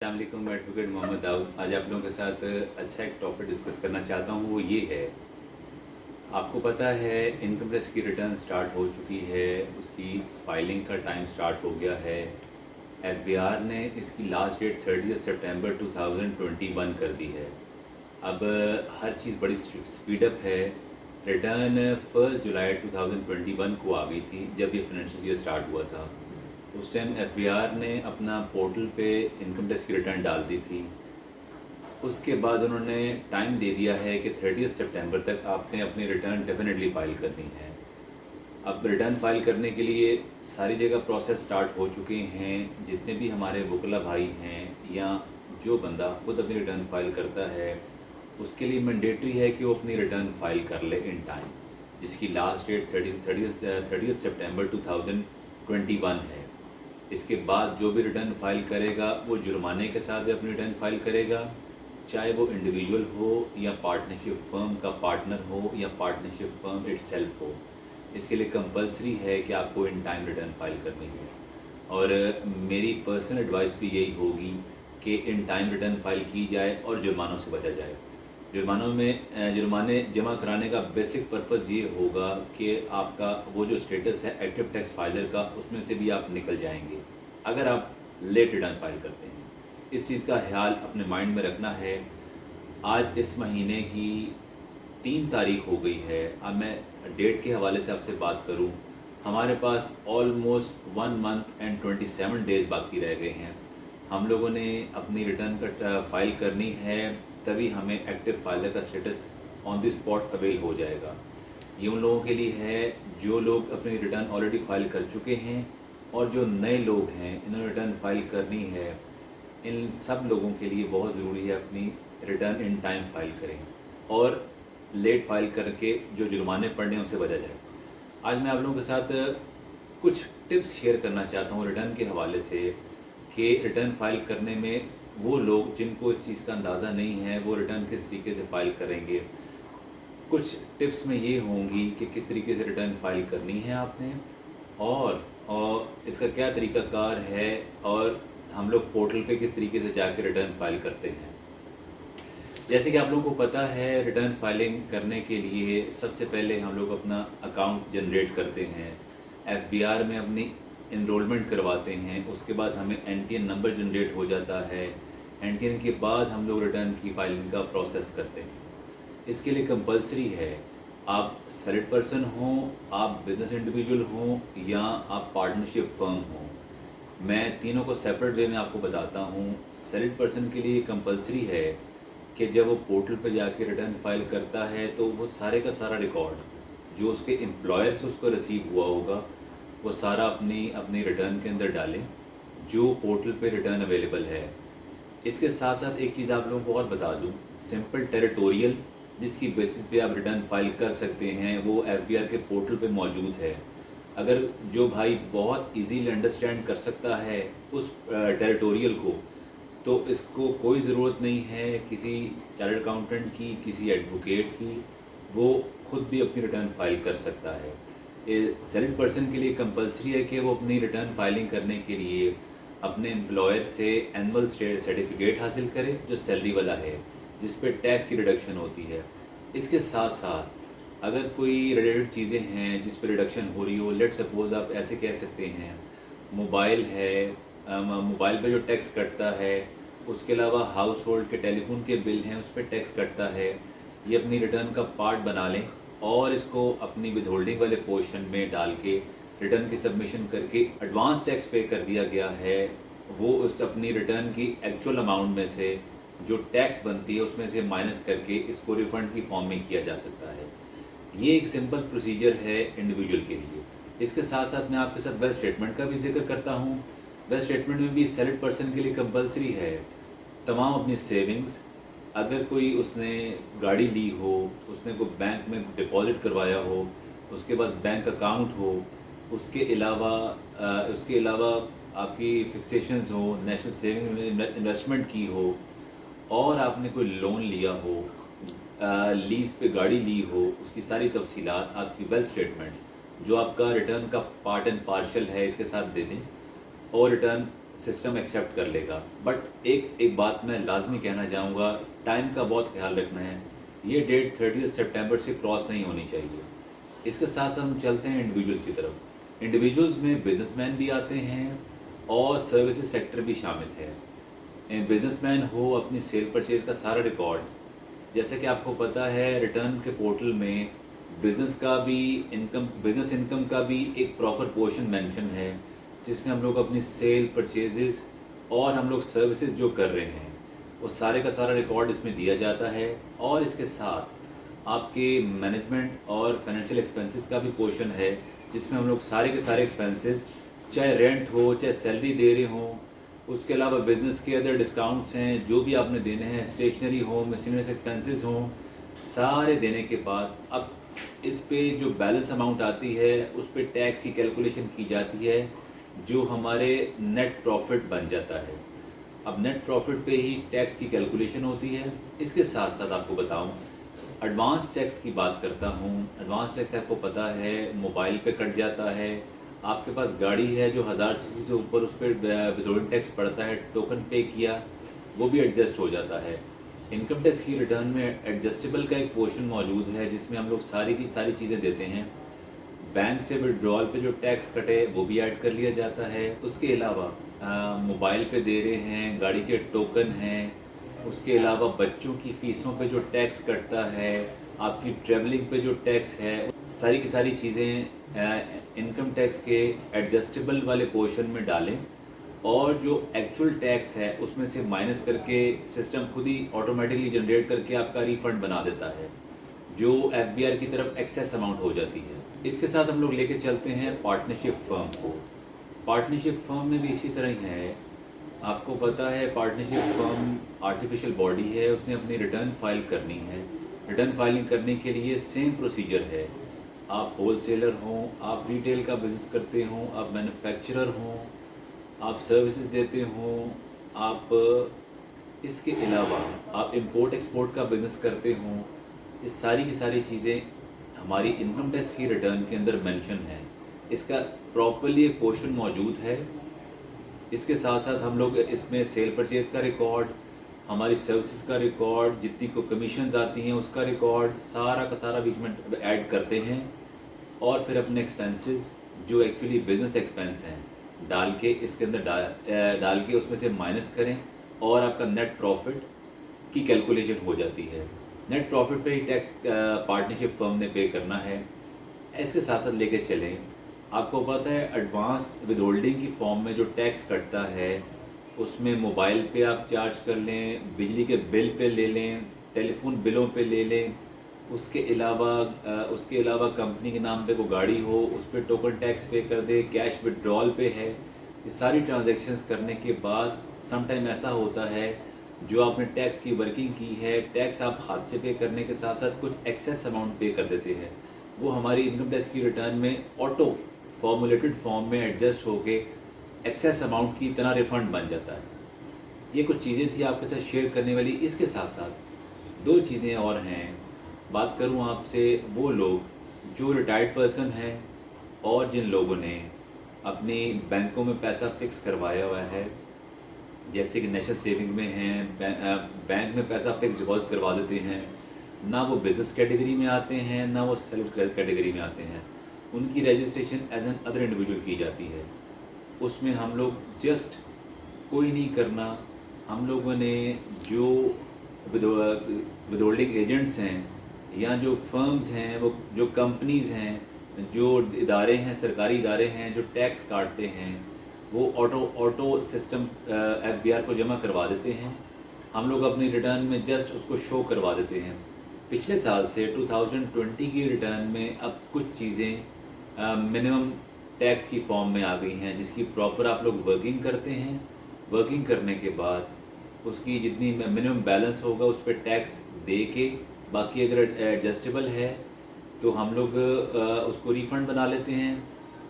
अस्सलाम वालेकुम, मैं एडवोकेट मोहम्मद दाऊद। आज आप लोगों के साथ अच्छा एक टॉपिक डिस्कस करना चाहता हूँ। वो ये है, आपको पता है इनकम टैक्स की रिटर्न स्टार्ट हो चुकी है, उसकी फाइलिंग का टाइम स्टार्ट हो गया है। एफबीआर ने इसकी लास्ट डेट 30 सितंबर 2021 कर दी है। अब हर चीज़ बड़ी स्पीडअप है। रिटर्न 1 जुलाई 2021 को आ गई थी, जब ये फाइनेंशियल ईयर स्टार्ट हुआ था। उस टाइम एफबीआर ने अपना पोर्टल पे इनकम टैक्स की रिटर्न डाल दी थी। उसके बाद उन्होंने टाइम दे दिया है कि 30 सितंबर तक आपने अपनी रिटर्न डेफिनेटली फ़ाइल करनी है। अब रिटर्न फ़ाइल करने के लिए सारी जगह प्रोसेस स्टार्ट हो चुके हैं। जितने भी हमारे वकला भाई हैं या जो बंदा खुद अपनी रिटर्न फ़ाइल करता है, उसके लिए मैंडेटरी है कि वो अपनी रिटर्न फ़ाइल कर ले इन टाइम, जिसकी लास्ट डेट 30 सितंबर 2021 है। इसके बाद जो भी रिटर्न फाइल करेगा वो जुर्माने के साथ भी अपनी रिटर्न फाइल करेगा, चाहे वो इंडिविजुअल हो या पार्टनरशिप फर्म का पार्टनर हो या पार्टनरशिप फर्म इटसेल्फ हो। इसके लिए कंपलसरी है कि आपको इन टाइम रिटर्न फाइल करनी है। और मेरी पर्सनल एडवाइस भी यही होगी कि इन टाइम रिटर्न फाइल की जाए और जुर्मानों से बचा जाए। जुर्माने जमा कराने का बेसिक पर्पज़ ये होगा कि आपका वो जो स्टेटस है एक्टिव टैक्स फाइलर का, उसमें से भी आप निकल जाएंगे अगर आप लेट रिटर्न फाइल करते हैं। इस चीज़ का ख्याल अपने माइंड में रखना है। आज इस महीने की 3 तारीख हो गई है। अब मैं डेट के हवाले से आपसे बात करूं, हमारे पास ऑलमोस्ट 1 मंथ एंड 27 डेज़ बाकी रह गए हैं। हम लोगों ने अपनी रिटर्न का फाइल करनी है, तभी हमें एक्टिव फाइलर का status on the spot avail हो जाएगा। ये उन लोगों के लिए है जो लोग अपनी रिटर्न ऑलरेडी फाइल कर चुके हैं, और जो नए लोग हैं इन्होंने रिटर्न फाइल करनी है। इन सब लोगों के लिए बहुत ज़रूरी है अपनी रिटर्न इन टाइम फाइल करें और लेट फाइल करके जो जुर्माने पड़ने हैं उनसे बचा जाए। आज मैं आप लोगों के साथ कुछ टिप्स शेयर करना चाहता हूँ रिटर्न के हवाले से, कि रिटर्न फाइल करने में वो लोग जिनको इस चीज़ का अंदाज़ा नहीं है वो रिटर्न किस तरीके से फ़ाइल करेंगे। कुछ टिप्स में ये होंगी कि किस तरीके से रिटर्न फाइल करनी है आपने, और इसका क्या तरीक़ाकार है, और हम लोग पोर्टल पे किस तरीके से जाके रिटर्न फाइल करते हैं। जैसे कि आप लोगों को पता है, रिटर्न फाइलिंग करने के लिए सबसे पहले हम लोग अपना अकाउंट जनरेट करते हैं, एफबीआर में अपनी इनरोलमेंट करवाते हैं। उसके बाद हमें एनटीएन नंबर जनरेट हो जाता है। एनटीएन के बाद हम लोग रिटर्न की फाइलिंग का प्रोसेस करते हैं। इसके लिए कंपलसरी है, आप सैलरीड पर्सन हों, आप बिज़नेस इंडिविजुअल हों या आप पार्टनरशिप फर्म हों। मैं तीनों को सेपरेट वे में आपको बताता हूँ। सैलरीड पर्सन के लिए कंपलसरी है कि जब वो पोर्टल पे जाके रिटर्न फाइल करता है तो वो सारे का सारा रिकॉर्ड जो उसके एम्प्लॉयर से उसको रिसीव हुआ होगा वो सारा अपनी अपनी रिटर्न के अंदर डालें, जो पोर्टल पे रिटर्न अवेलेबल है। इसके साथ साथ एक चीज़ आप लोगों को और बता दूं, सिंपल टेरिटोरियल जिसकी बेसिस पे आप रिटर्न फाइल कर सकते हैं वो एफबीआर के पोर्टल पे मौजूद है। अगर जो भाई बहुत इजीली अंडरस्टैंड कर सकता है उस टेरिटोरियल को, तो इसको कोई ज़रूरत नहीं है किसी चार्टर्ड अकाउंटेंट की, किसी एडवोकेट की। वो खुद भी अपनी रिटर्न फाइल कर सकता है। सैलरीड पर्सन के लिए कंपलसरी है कि वो अपनी रिटर्न फाइलिंग करने के लिए अपने एम्प्लॉयर से एनुअल सर्टिफिकेट हासिल करे जो सैलरी वाला है, जिस पे टैक्स की रिडक्शन होती है। इसके साथ साथ अगर कोई रिलेटेड चीज़ें हैं जिस पे रिडक्शन हो रही हो, लेट सपोज आप ऐसे कह सकते हैं मोबाइल है, मोबाइल पे जो टैक्स कटता है, उसके अलावा हाउस होल्ड के टेलीफोन के बिल हैं उस पर टैक्स कटता है। ये अपनी रिटर्न का पार्ट बना लें और इसको अपनी विद होल्डिंग वाले पोर्शन में डाल के रिटर्न की सबमिशन करके एडवांस टैक्स पे कर दिया गया है, वो उस अपनी रिटर्न की एक्चुअल अमाउंट में से जो टैक्स बनती है उसमें से माइनस करके इसको रिफ़ंड की फॉर्म में किया जा सकता है। ये एक सिंपल प्रोसीजर है इंडिविजुअल के लिए। इसके साथ साथ मैं आपके साथ वेल्थ स्टेटमेंट का भी जिक्र करता हूँ। वेल्थ स्टेटमेंट में भी सैलरीड पर्सन के लिए कंपलसरी है तमाम अपनी सेविंग्स, अगर कोई उसने गाड़ी ली हो, उसने कोई बैंक में डिपॉजिट करवाया हो, उसके पास बैंक अकाउंट हो, उसके अलावा आपकी फिक्सेशंस हो, नेशनल सेविंग में इन्वेस्टमेंट की हो, और आपने कोई लोन लिया हो, लीज़ पे गाड़ी ली हो, उसकी सारी तफसीलात आपकी वेल्थ स्टेटमेंट जो आपका रिटर्न का पार्ट एंड पार्शल है इसके साथ दे दें, और रिटर्न सिस्टम एक्सेप्ट कर लेगा। बट एक बात मैं लाजमी कहना चाहूँगा, टाइम का बहुत ख्याल रखना है। ये डेट 30 सितंबर से क्रॉस नहीं होनी चाहिए। इसके साथ साथ हम चलते हैं इंडिविजुअल की तरफ। इंडिविजुअल्स में बिजनेसमैन भी आते हैं और सर्विसेज सेक्टर भी शामिल है। बिजनेसमैन हो अपनी सेल परचेज का सारा रिकॉर्ड, जैसे कि आपको पता है रिटर्न के पोर्टल में बिजनेस इनकम का भी एक प्रॉपर पोर्शन मेंशन है, जिसमें हम लोग अपनी सेल परचेजेस और हम लोग सर्विसेज जो कर रहे हैं वो सारे का सारा रिकॉर्ड इसमें दिया जाता है। और इसके साथ आपके मैनेजमेंट और फाइनेंशियल एक्सपेंसेस का भी पोर्शन है, जिसमें हम लोग सारे के सारे एक्सपेंसेस, चाहे रेंट हो चाहे सैलरी दे रहे हों, उसके अलावा बिज़नेस के अदर डिस्काउंट्स हैं जो भी आपने देने हैं, स्टेशनरी हो, मिसलेनियस एक्सपेंसेस हों, सारे देने के बाद अब इस पे जो बैलेंस अमाउंट आती है उस पे टैक्स की कैलकुलेशन की जाती है, जो हमारे नेट प्रॉफिट बन जाता है। अब नेट प्रॉफिट पे ही टैक्स की कैलकुलेशन होती है। इसके साथ साथ आपको बताऊं, एडवांस टैक्स की बात करता हूं। एडवांस टैक्स आपको पता है मोबाइल पे कट जाता है। आपके पास गाड़ी है जो 1000 सीसी से ऊपर, उस पर विथहोल्डिंग टैक्स पड़ता है, टोकन पे किया वो भी एडजस्ट हो जाता है। इनकम टैक्स की रिटर्न में एडजस्टेबल का एक पोर्शन मौजूद है, जिसमें हम लोग सारी की सारी चीज़ें देते हैं। बैंक से विड्रॉल पे जो टैक्स कटे वो भी ऐड कर लिया जाता है। उसके अलावा मोबाइल पे दे रहे हैं, गाड़ी के टोकन हैं, उसके अलावा बच्चों की फ़ीसों पे जो टैक्स कटता है, आपकी ट्रैवलिंग पे जो टैक्स है, सारी की सारी चीज़ें इनकम टैक्स के एडजस्टेबल वाले पोर्शन में डालें और जो एक्चुअल टैक्स है उसमें से माइनस करके सिस्टम खुद ही ऑटोमेटिकली जनरेट करके आपका रिफ़ंड बना देता है, जो एफबीआर की तरफ एक्सेस अमाउंट हो जाती है। इसके साथ हम लोग लेके चलते हैं पार्टनरशिप फर्म को। पार्टनरशिप फर्म में भी इसी तरह ही है। आपको पता है पार्टनरशिप फर्म आर्टिफिशियल बॉडी है, उसने अपनी रिटर्न फाइल करनी है। रिटर्न फाइलिंग करने के लिए सेम प्रोसीजर है। आप होलसेलर हों, आप रिटेल का बिज़नेस करते हों, आप मैन्युफैक्चरर हों, आप सर्विसेज देते हों, आप इसके अलावा आप इंपोर्ट एक्सपोर्ट का बिज़नेस करते हों, ये सारी की सारी चीज़ें हमारी इनकम टैक्स की रिटर्न के अंदर मेंशन है। इसका प्रॉपर्ली एक पोर्शन मौजूद है। इसके साथ साथ हम लोग इसमें सेल परचेज़ का रिकॉर्ड, हमारी सर्विसेज का रिकॉर्ड, जितनी को कमीशंस आती हैं उसका रिकॉर्ड, सारा का सारा बीच में ऐड करते हैं और फिर अपने एक्सपेंसेस जो एक्चुअली बिज़नेस एक्सपेंस हैं डाल के इसके अंदर डाल के उसमें से माइनस करें और आपका नेट प्रॉफिट की कैलकुलेशन हो जाती है। नेट प्रॉफिट पे ही टैक्स पार्टनरशिप फर्म ने पे करना है। इसके साथ साथ लेके चलें, आपको पता है एडवांस विदहोल्डिंग की फॉर्म में जो टैक्स कटता है उसमें मोबाइल पे आप चार्ज कर लें, बिजली के बिल पे ले लें, टेलीफोन बिलों पे ले लें, उसके अलावा कंपनी के नाम पे कोई गाड़ी हो उस पर टोकन टैक्स पे कर दे, कैश विड्रॉल पे है। ये सारी ट्रांजैक्शंस करने के बाद सम टाइम ऐसा होता है जो आपने टैक्स की वर्किंग की है, टैक्स आप हाथ से पे करने के साथ साथ कुछ एक्सेस अमाउंट पे कर देते हैं, वो हमारी इनकम टैक्स की रिटर्न में ऑटो फॉर्मुलेटेड फॉर्म में एडजस्ट होके एक्सेस अमाउंट की तरह रिफ़ंड बन जाता है। ये कुछ चीज़ें थी आपके साथ शेयर करने वाली। इसके साथ साथ दो चीज़ें और हैं। बात करूं आपसे वो लोग जो रिटायर्ड पर्सन हैं और जिन लोगों ने अपनी बैंकों में पैसा फिक्स करवाया हुआ है, जैसे कि नेशनल सेविंग्स में हैं, बैंक में पैसा फिक्स डिपॉजिट करवा देते हैं, ना वो बिज़नेस कैटेगरी में आते हैं ना वो सेल्फ कैटेगरी में आते हैं, उनकी registration as an other individual की जाती है। उसमें हम लोग जस्ट कोई नहीं करना, हम लोगों ने जो विदहोल्डिंग एजेंट्स हैं या जो फर्म्स हैं, वो जो कंपनीज़ हैं, जो इदारे हैं, सरकारी इदारे हैं जो टैक्स काटते हैं, वो ऑटो सिस्टम एफबीआर को जमा करवा देते हैं। हम लोग अपनी रिटर्न में जस्ट उसको शो करवा देते हैं। पिछले साल से 2020 की रिटर्न में अब कुछ चीज़ें मिनिमम टैक्स की फॉर्म में आ गई हैं, जिसकी प्रॉपर आप लोग वर्किंग करते हैं। वर्किंग करने के बाद उसकी जितनी मिनिमम बैलेंस होगा उस पर टैक्स दे के, बाकी अगर एडजस्टेबल है तो हम लोग उसको रिफ़ंड बना लेते हैं।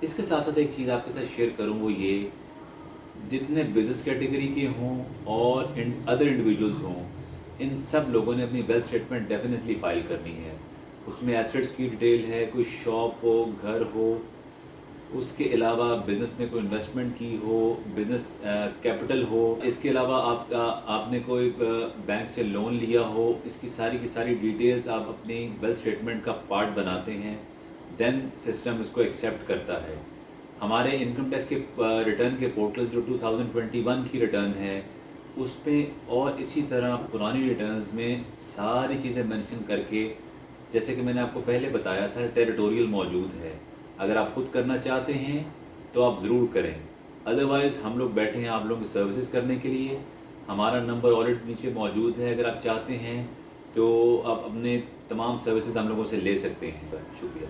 इसके साथ साथ एक चीज़ आपके साथ शेयर करूँ, वो ये, जितने बिज़नेस कैटेगरी के हों और अदर इंडिविजुअल्स हों, इन सब लोगों ने अपनी वेल्थ स्टेटमेंट डेफिनेटली फाइल करनी है। उसमें एसेट्स की डिटेल है, कोई शॉप हो, घर हो, उसके अलावा बिज़नेस में कोई इन्वेस्टमेंट की हो, बिज़नेस कैपिटल हो, इसके अलावा आपने कोई बैंक से लोन लिया हो, इसकी सारी की सारी डिटेल्स आप अपनी वेल्थ स्टेटमेंट का पार्ट बनाते हैं, देन सिस्टम इसको एक्सेप्ट करता है। हमारे इनकम टैक्स के रिटर्न के पोर्टल जो 2021 की रिटर्न है, उसमें और इसी तरह पुरानी रिटर्न्स में सारी चीज़ें मेंशन करके, जैसे कि मैंने आपको पहले बताया था, टेरिटोरियल मौजूद है। अगर आप खुद करना चाहते हैं तो आप ज़रूर करें, अदरवाइज़ हम लोग बैठे हैं आप लोगों की सर्विसेज करने के लिए। हमारा नंबर ऑलरेडी नीचे मौजूद है, अगर आप चाहते हैं तो आप अपने तमाम सर्विसेज हम लोगों से ले सकते हैं। शुक्रिया।